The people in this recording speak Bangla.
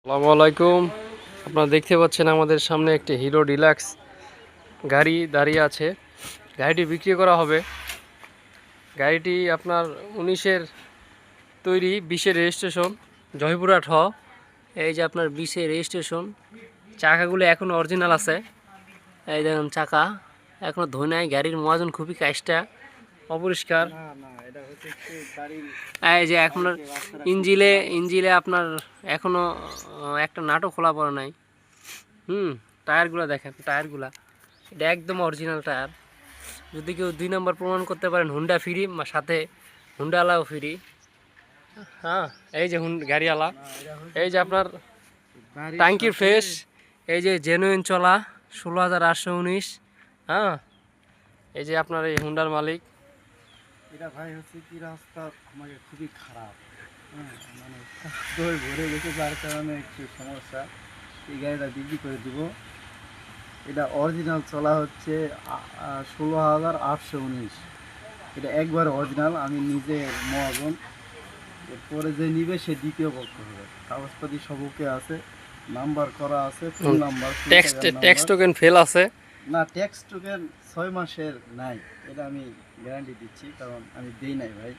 আসসালামু আলাইকুম। আপনারা দেখতে পাচ্ছেন আমাদের সামনে একটি হিরো ডিলাক্স গাড়ি দাঁড়িয়ে আছে। গাড়িটি বিক্রি করা হবে। গাড়িটি আপনার 19-এর তৈরি, 20-এর রেজিস্ট্রেশন, জয়পুরহাট হ। এই যে আপনার 20-এর রেজিস্ট্রেশন। চাকাগুলো এখনও অরিজিনাল আছে। এই দেখুন চাকা এখনও ধোয় নাই। গাড়ির মহাজন খুবই কাজটা অপরিষ্কার। এই যে এখন ইঞ্জিলে আপনার এখনো একটা নাটও খোলা পড়ে নাই। টায়ারগুলো দেখেন, টায়ারগুলা এটা একদম অরিজিনাল টায়ার। যদি কেউ 2 নম্বর প্রমাণ করতে পারেন, হুন্ডা ফ্রি, সাথে হুন্ডাওয়ালাও ফ্রি। হ্যাঁ, এই যে গাড়িওয়ালা, এই যে আপনার ট্যাঙ্কির ফ্রেশ, এই যে জেনুইন চলা 16,819। হ্যাঁ, এই যে আপনার এই হুন্ডার মালিক। এটা ভাই হচ্ছে কি, রাস্তা আমাকে খুবই খারাপ, মানে দই ভরে গেছে, যার কারণে একটু সমস্যা। এই গাড়িটা বিক্রি করে দিব। এটা অরিজিনাল চলা হচ্ছে 16,819। এটা একবার অরিজিনাল, আমি নিজে মহাজন। এরপরে যে নিবে সে দ্বিতীয় পক্ষ হবে। কাগজপাতি সব ওকে আছে, নাম্বার করা আছে, phone number, tax token fail আছে না, ট্যাক্স টোকেন 6 মাসের নাই। এটা আমি গ্যারান্টি দিচ্ছি, কারণ আমি দেই নাই ভাই।